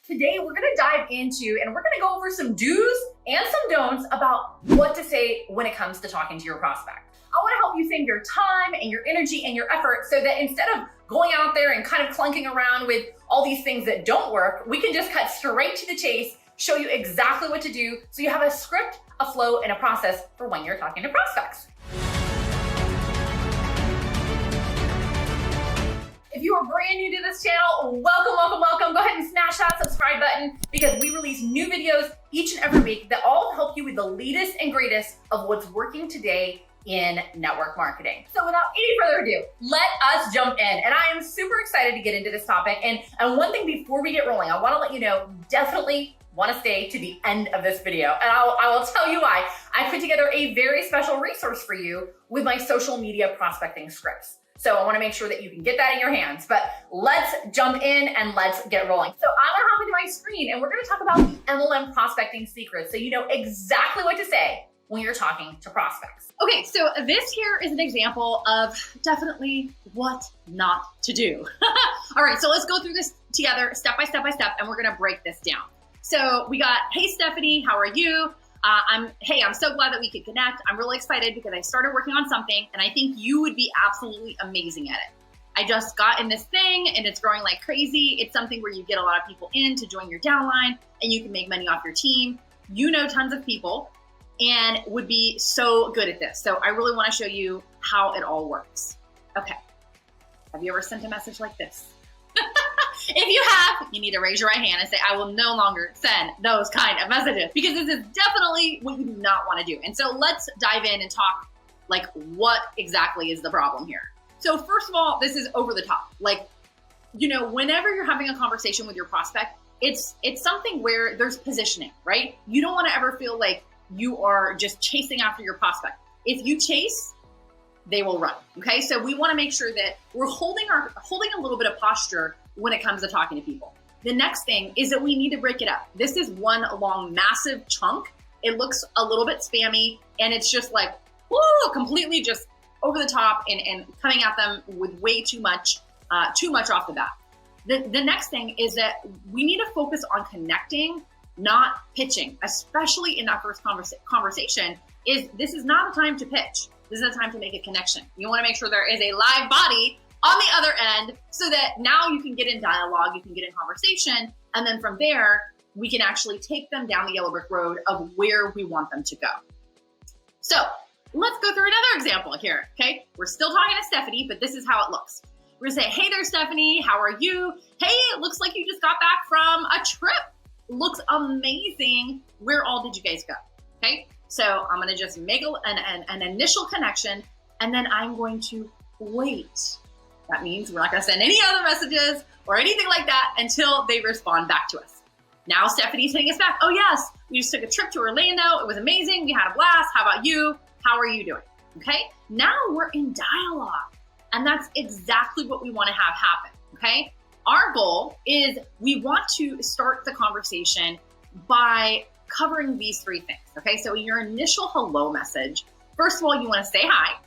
Today, we're gonna dive into and we're gonna go over some do's and some don'ts about what to say when it comes to talking to your prospect. I wanna help you save your time and your energy and your effort so that instead of going out there and kind of clunking around with all these things that don't work, we can just cut straight to the chase, show you exactly what to do so you have a script, a flow, and a process for when you're talking to prospects. If you are brand new to this channel, welcome. Go ahead and smash that subscribe button because we release new videos each and every week that all help you with the latest and greatest of what's working today in network marketing. So without any further ado, let us jump in. And I am super excited to get into this topic. And one thing before we get rolling, I wanna let you know, definitely wanna stay to the end of this video. And I will tell you why. I put together a very special resource for you with my social media prospecting scripts. So I wanna make sure that you can get that in your hands, but let's jump in and let's get rolling. So I'm gonna hop into my screen and we're gonna talk about the MLM Prospecting Secrets so you know exactly what to say when you're talking to prospects. Okay, so this here is an example of definitely what not to do. All right, so let's go through this together step by step and we're gonna break this down. So we got, hey Stephanie, how are you? I'm so glad that we could connect. I'm really excited because I started working on something and I think you would be absolutely amazing at it. I just got in this thing and it's growing like crazy. It's something where you get a lot of people in to join your downline and you can make money off your team. You know tons of people and would be so good at this. So I really want to show you how it all works. Okay. Have you ever sent a message like this? If you have, you need to raise your right hand and say, I will no longer send those kind of messages because this is definitely what you do not want to do. And so let's dive in and talk like what exactly is the problem here. So first of all, this is over the top. Like, you know, whenever you're having a conversation with your prospect, it's something where there's positioning, right? You don't want to ever feel like you are just chasing after your prospect. If you chase, they will run. Okay. So we want to make sure that we're holding a little bit of posture when it comes to talking to people. The next thing is that we need to break it up. This is one long, massive chunk. It looks a little bit spammy and it's just like, whoo, completely just over the top and coming at them with way too much off the bat. The next thing is that we need to focus on connecting, not pitching, especially in that first conversation. This is not a time to pitch. This is a time to make a connection. You want to make sure there is a live body on the other end so that now you can get in dialogue, you can get in conversation, and then from there, we can actually take them down the yellow brick road of where we want them to go. So let's go through another example here, okay? We're still talking to Stephanie, but this is how it looks. We're gonna say, hey there, Stephanie, how are you? Hey, it looks like you just got back from a trip. Looks amazing. Where all did you guys go? Okay, so I'm gonna just make an initial connection and then I'm going to wait. That means we're not gonna send any other messages or anything like that until they respond back to us. Now Stephanie's hitting us back. Oh yes, we just took a trip to Orlando. It was amazing. We had a blast. How about you? How are you doing? Okay, now we're in dialogue and that's exactly what we wanna have happen, okay? Our goal is we want to start the conversation by covering these three things, okay? So in your initial hello message, first of all, you wanna say hi.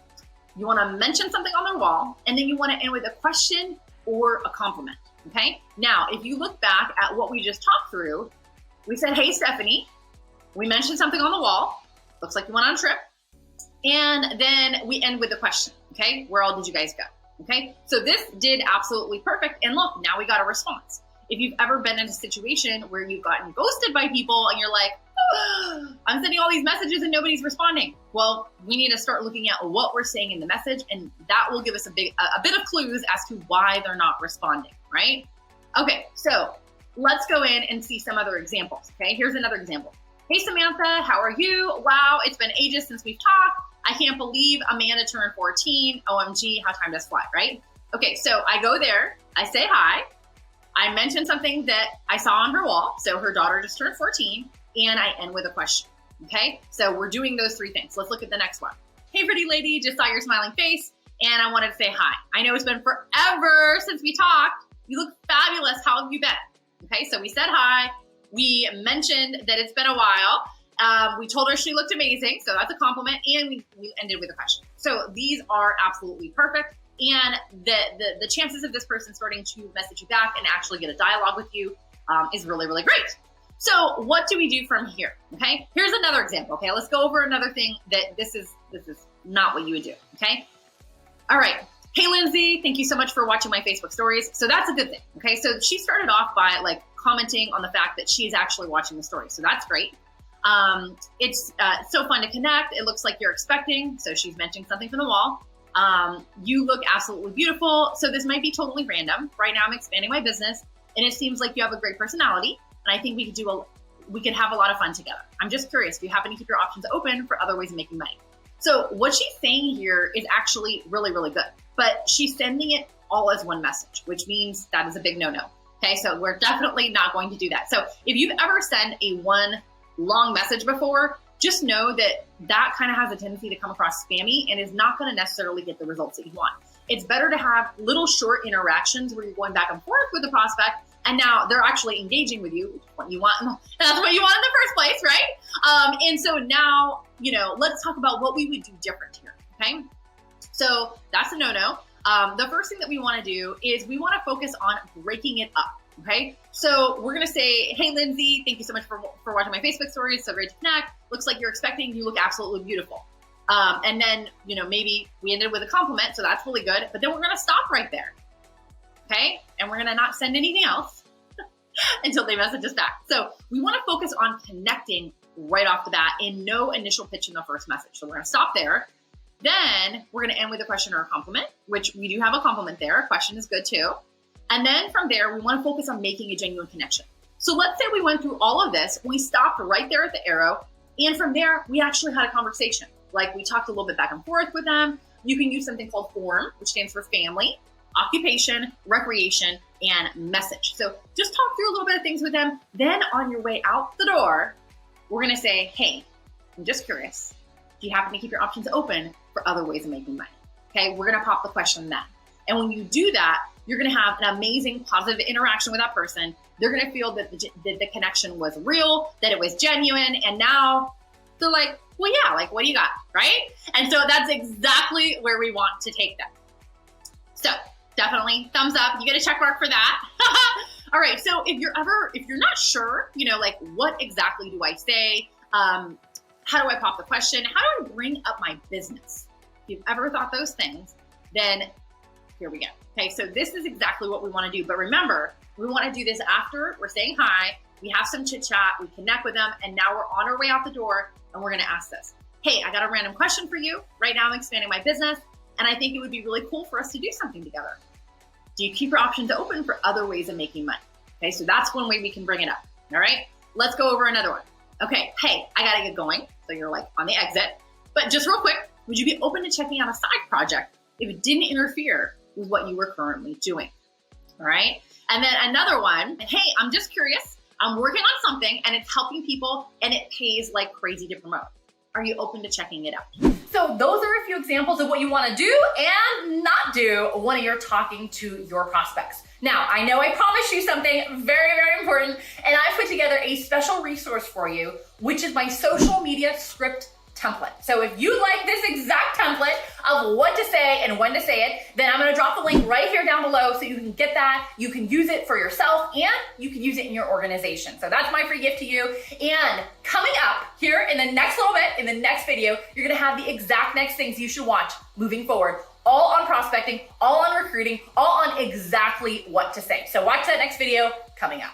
You wanna mention something on their wall, and then you wanna end with a question or a compliment, okay? Now, if you look back at what we just talked through, we said, hey, Stephanie, we mentioned something on the wall, looks like you went on a trip, and then we end with a question, okay? Where all did you guys go, okay? So this did absolutely perfect, and look, now we got a response. If you've ever been in a situation where you've gotten ghosted by people and you're like, oh, I'm sending all these messages and nobody's responding. Well, we need to start looking at what we're saying in the message and that will give us a bit of clues as to why they're not responding, right? Okay, so let's go in and see some other examples, okay? Here's another example. Hey, Samantha, how are you? Wow, it's been ages since we've talked. I can't believe Amanda turned 14. OMG, how time does fly, right? Okay, so I go there, I say hi. I mentioned something that I saw on her wall. So her daughter just turned 14 and I end with a question. Okay. So we're doing those three things. Let's look at the next one. Hey, pretty lady, just saw your smiling face and I wanted to say hi. I know it's been forever since we talked. You look fabulous. How have you been? Okay. So we said hi. We mentioned that it's been a while. We told her she looked amazing. So that's a compliment. And we ended with a question. So these are absolutely perfect. And the chances of this person starting to message you back and actually get a dialogue with you is really, really great. So what do we do from here? Okay, here's another example. Okay, let's go over another thing that this is not what you would do. Okay, all right. Hey, Lindsay, thank you so much for watching my Facebook stories. So that's a good thing. Okay, so she started off by like commenting on the fact that she's actually watching the story. So that's great. It's so fun to connect. It looks like you're expecting. So she's mentioning something from the wall. You look absolutely beautiful. So this might be totally random. Right now I'm expanding my business and it seems like you have a great personality. And I think we could have a lot of fun together. I'm just curious, do you happen to keep your options open for other ways of making money? So what she's saying here is actually really, really good, but she's sending it all as one message, which means that is a big no-no. Okay, so we're definitely not going to do that. So if you've ever sent a one long message before, just know that that kind of has a tendency to come across spammy and is not going to necessarily get the results that you want. It's better to have little short interactions where you're going back and forth with the prospect, and now they're actually engaging with you, which is what you want. That's what you want in the first place, right? And so now, let's talk about what we would do different here, okay? So that's a no-no. The first thing that we want to do is we want to focus on breaking it up, okay? So we're going to say, hey, Lindsay, thank you so much for watching my Facebook stories. So great to connect. Looks like you're expecting. You look absolutely beautiful. And then, maybe we ended with a compliment. So that's really good. But then we're going to stop right there, okay? And we're going to not send anything else until they message us back. So we want to focus on connecting right off the bat and no initial pitch in the first message. So we're going to stop there. Then we're going to end with a question or a compliment, which we do have a compliment there. A question is good too. And then from there, we want to focus on making a genuine connection. So let's say we went through all of this, we stopped right there at the arrow, and from there, we actually had a conversation. Like we talked a little bit back and forth with them. You can use something called FORM, which stands for family, occupation, recreation, and message. So just talk through a little bit of things with them. Then on your way out the door, we're going to say, hey, I'm just curious. Do you happen to keep your options open for other ways of making money? Okay, we're going to pop the question then. And when you do that, you're going to have an amazing positive interaction with that person. They're going to feel that the connection was real, that it was genuine. And now they're like, well, yeah, like, what do you got? Right? And so that's exactly where we want to take them. So definitely thumbs up. You get a check mark for that. All right. So if you're not sure, like what exactly do I say? How do I pop the question? How do I bring up my business? If you've ever thought those things, then here we go. Okay, so this is exactly what we want to do. But remember, we want to do this after we're saying hi, we have some chit chat, we connect with them, and now we're on our way out the door and we're going to ask this. Hey, I got a random question for you. Right now I'm expanding my business and I think it would be really cool for us to do something together. Do you keep your options open for other ways of making money? Okay, so that's one way we can bring it up. All right, let's go over another one. Okay, hey, I got to get going. So you're like on the exit, but just real quick, would you be open to checking out a side project if it didn't interfere with what you were currently doing? All right. And then another one, hey, I'm just curious. I'm working on something and it's helping people and it pays like crazy to promote. Are you open to checking it out? So those are a few examples of what you want to do and not do when you're talking to your prospects. Now, I know I promised you something very, very important, and I put together a special resource for you, which is my social media script template. So if you like this exact template of what to say and when to say it, then I'm going to drop the link right here down below so you can get that. You can use it for yourself and you can use it in your organization. So that's my free gift to you. And coming up here in the next little bit, in the next video, you're going to have the exact next things you should watch moving forward. All on prospecting, all on recruiting, all on exactly what to say. So watch that next video coming up.